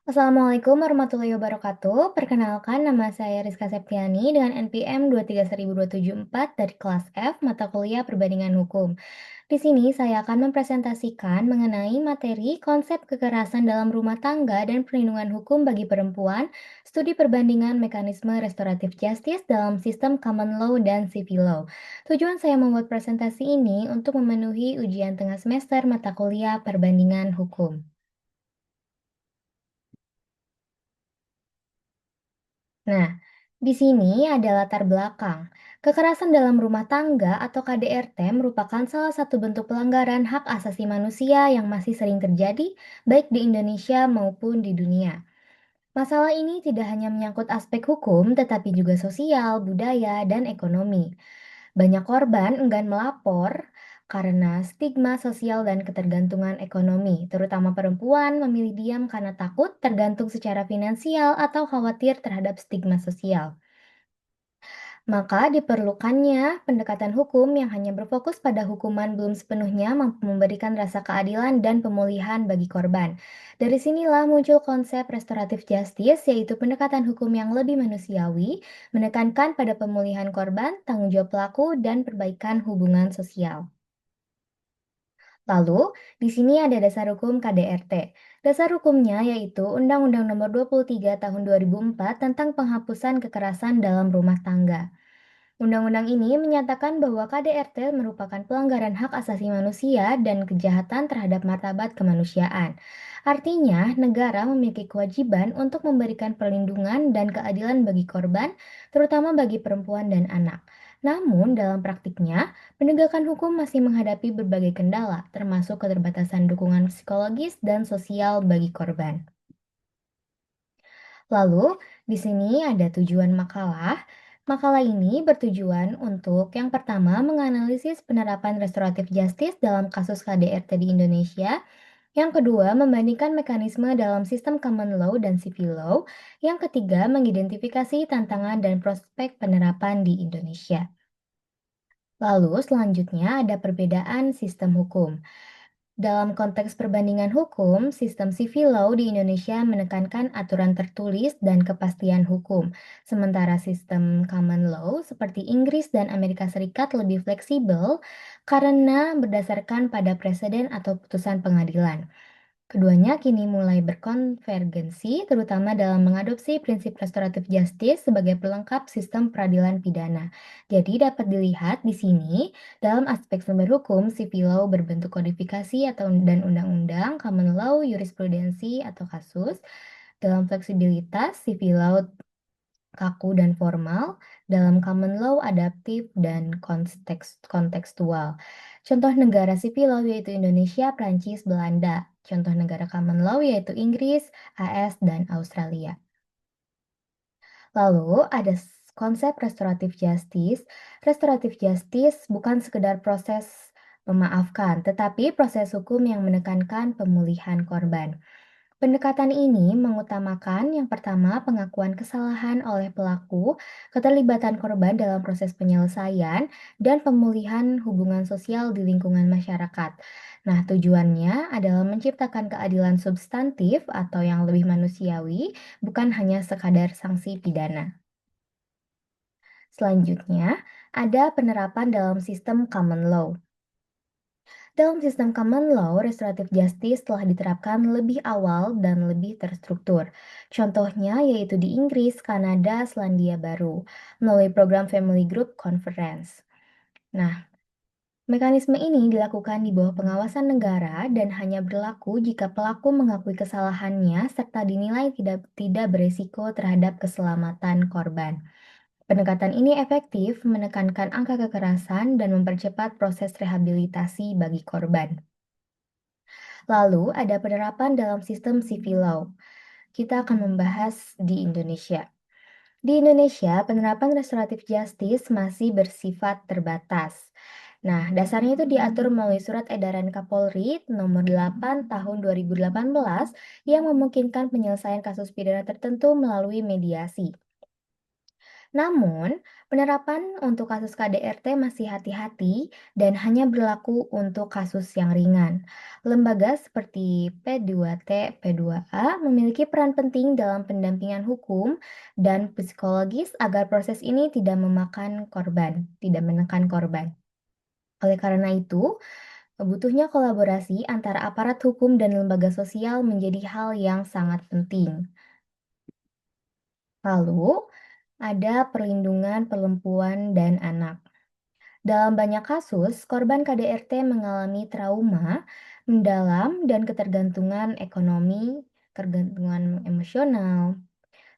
Assalamualaikum warahmatullahi wabarakatuh. Perkenalkan, nama saya Rizka Septiani dengan NPM 23.274 dari kelas F, mata kuliah Perbandingan Hukum. Di sini saya akan mempresentasikan mengenai materi konsep kekerasan dalam rumah tangga dan perlindungan hukum bagi perempuan, studi perbandingan mekanisme restoratif justice dalam sistem common law dan civil law. Tujuan saya membuat presentasi ini untuk memenuhi ujian tengah semester mata kuliah perbandingan hukum. Nah, di sini ada latar belakang. Kekerasan dalam rumah tangga atau KDRT merupakan salah satu bentuk pelanggaran hak asasi manusia yang masih sering terjadi, baik di Indonesia maupun di dunia. Masalah ini tidak hanya menyangkut aspek hukum, tetapi juga sosial, budaya, dan ekonomi. Banyak korban enggan melapor karena stigma sosial dan ketergantungan ekonomi, terutama perempuan memilih diam karena takut tergantung secara finansial atau khawatir terhadap stigma sosial. Maka diperlukannya pendekatan hukum yang hanya berfokus pada hukuman belum sepenuhnya mampu memberikan rasa keadilan dan pemulihan bagi korban. Dari sinilah muncul konsep restoratif justice, yaitu pendekatan hukum yang lebih manusiawi, menekankan pada pemulihan korban, tanggung jawab pelaku, dan perbaikan hubungan sosial. Lalu, di sini ada dasar hukum KDRT. Dasar hukumnya yaitu Undang-Undang Nomor 23 Tahun 2004 tentang penghapusan kekerasan dalam rumah tangga. Undang-undang ini menyatakan bahwa KDRT merupakan pelanggaran hak asasi manusia dan kejahatan terhadap martabat kemanusiaan. Artinya, negara memiliki kewajiban untuk memberikan perlindungan dan keadilan bagi korban, terutama bagi perempuan dan anak. Namun, dalam praktiknya, penegakan hukum masih menghadapi berbagai kendala, termasuk keterbatasan dukungan psikologis dan sosial bagi korban. Lalu, di sini ada tujuan makalah. Makalah ini bertujuan untuk yang pertama menganalisis penerapan restoratif justice dalam kasus KDRT di Indonesia, yang kedua membandingkan mekanisme dalam sistem common law dan civil law, yang ketiga mengidentifikasi tantangan dan prospek penerapan di Indonesia. Lalu selanjutnya ada perbedaan sistem hukum. Dalam konteks perbandingan hukum, sistem civil law di Indonesia menekankan aturan tertulis dan kepastian hukum, sementara sistem common law seperti Inggris dan Amerika Serikat lebih fleksibel karena berdasarkan pada preseden atau putusan pengadilan. Keduanya kini mulai berkonvergensi, terutama dalam mengadopsi prinsip restoratif justice sebagai pelengkap sistem peradilan pidana. Jadi dapat dilihat di sini, dalam aspek sumber hukum, civil law berbentuk kodifikasi atau dan undang-undang, common law, jurisprudensi atau kasus. Dalam fleksibilitas, civil law kaku dan formal, dalam common law adaptif dan kontekstual. Contoh negara sipil law yaitu Indonesia, Prancis, Belanda. Contoh negara common law yaitu Inggris, AS, dan Australia. Lalu ada konsep restoratif justice. Restoratif justice bukan sekedar proses memaafkan, tetapi proses hukum yang menekankan pemulihan korban. Pendekatan ini mengutamakan yang pertama pengakuan kesalahan oleh pelaku, keterlibatan korban dalam proses penyelesaian, dan pemulihan hubungan sosial di lingkungan masyarakat. Nah, tujuannya adalah menciptakan keadilan substantif atau yang lebih manusiawi, bukan hanya sekadar sanksi pidana. Selanjutnya, ada penerapan dalam sistem common law. Dalam sistem common law, restoratif justice telah diterapkan lebih awal dan lebih terstruktur. Contohnya yaitu di Inggris, Kanada, Selandia Baru, melalui program Family Group Conference. Nah, mekanisme ini dilakukan di bawah pengawasan negara dan hanya berlaku jika pelaku mengakui kesalahannya serta dinilai tidak beresiko terhadap keselamatan korban. Pendekatan ini efektif menekankan angka kekerasan dan mempercepat proses rehabilitasi bagi korban. Lalu ada penerapan dalam sistem civil law. Kita akan membahas di Indonesia. Di Indonesia, penerapan restoratif justice masih bersifat terbatas. Nah, dasarnya itu diatur melalui Surat Edaran Kapolri Nomor 8 Tahun 2018 yang memungkinkan penyelesaian kasus pidana tertentu melalui mediasi. Namun, penerapan untuk kasus KDRT masih hati-hati dan hanya berlaku untuk kasus yang ringan. Lembaga seperti P2T, P2A memiliki peran penting dalam pendampingan hukum dan psikologis agar proses ini tidak menekan korban. Oleh karena itu, butuhnya kolaborasi antara aparat hukum dan lembaga sosial menjadi hal yang sangat penting. Lalu, ada perlindungan perempuan dan anak. Dalam banyak kasus, korban KDRT mengalami trauma mendalam dan ketergantungan ekonomi, ketergantungan emosional.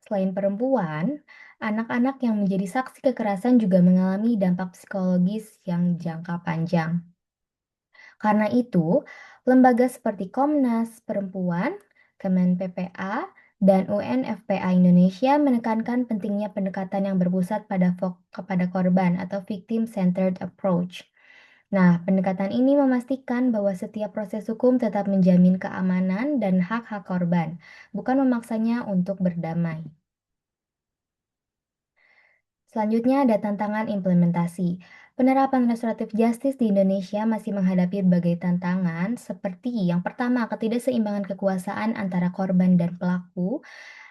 Selain perempuan, anak-anak yang menjadi saksi kekerasan juga mengalami dampak psikologis yang jangka panjang. Karena itu, lembaga seperti Komnas Perempuan, Kemen PPA, dan UNFPA Indonesia menekankan pentingnya pendekatan yang berpusat kepada korban atau victim-centered approach. Nah, pendekatan ini memastikan bahwa setiap proses hukum tetap menjamin keamanan dan hak-hak korban, bukan memaksanya untuk berdamai. Selanjutnya ada tantangan implementasi. Penerapan restoratif justice di Indonesia masih menghadapi berbagai tantangan, seperti yang pertama, ketidakseimbangan kekuasaan antara korban dan pelaku,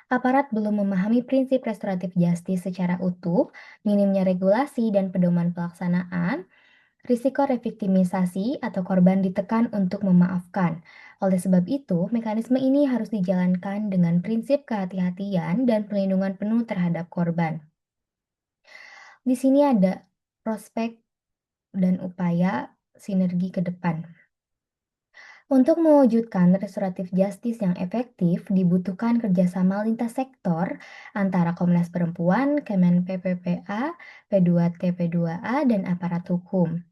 aparat belum memahami prinsip restoratif justice secara utuh, minimnya regulasi dan pedoman pelaksanaan, risiko reviktimisasi atau korban ditekan untuk memaafkan. Oleh sebab itu, mekanisme ini harus dijalankan dengan prinsip kehati-hatian dan pelindungan penuh terhadap korban. Di sini ada prospek dan upaya sinergi ke depan. Untuk mewujudkan restoratif justice yang efektif, dibutuhkan kerjasama lintas sektor antara Komnas Perempuan, Kemen PPPA, P2T, P2A, dan aparat hukum.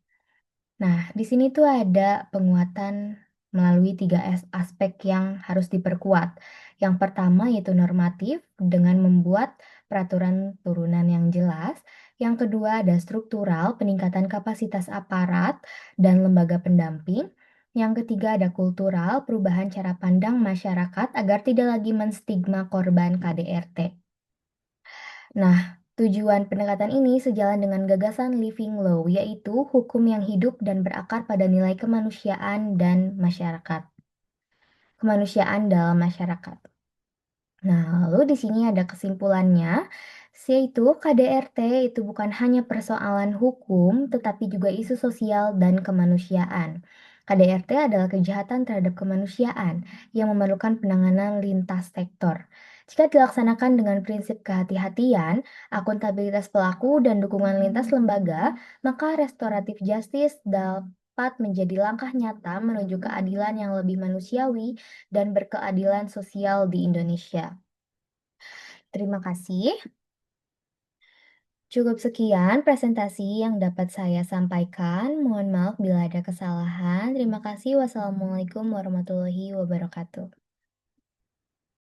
Nah, di sini tuh ada penguatan melalui tiga aspek yang harus diperkuat. Yang pertama yaitu normatif dengan membuat peraturan turunan yang jelas. Yang kedua ada struktural, peningkatan kapasitas aparat dan lembaga pendamping. Yang ketiga ada kultural, perubahan cara pandang masyarakat agar tidak lagi menstigma korban KDRT. Nah, tujuan pendekatan ini sejalan dengan gagasan Living Law, yaitu hukum yang hidup dan berakar pada nilai kemanusiaan dalam masyarakat. Nah, lalu di sini ada kesimpulannya, yaitu KDRT itu bukan hanya persoalan hukum, tetapi juga isu sosial dan kemanusiaan. KDRT adalah kejahatan terhadap kemanusiaan yang memerlukan penanganan lintas sektor. Jika dilaksanakan dengan prinsip kehati-hatian, akuntabilitas pelaku, dan dukungan lintas lembaga, maka restoratif justice dapat menjadi langkah nyata menuju keadilan yang lebih manusiawi dan berkeadilan sosial di Indonesia. Terima kasih. Cukup sekian presentasi yang dapat saya sampaikan. Mohon maaf bila ada kesalahan. Terima kasih. Wassalamualaikum warahmatullahi wabarakatuh.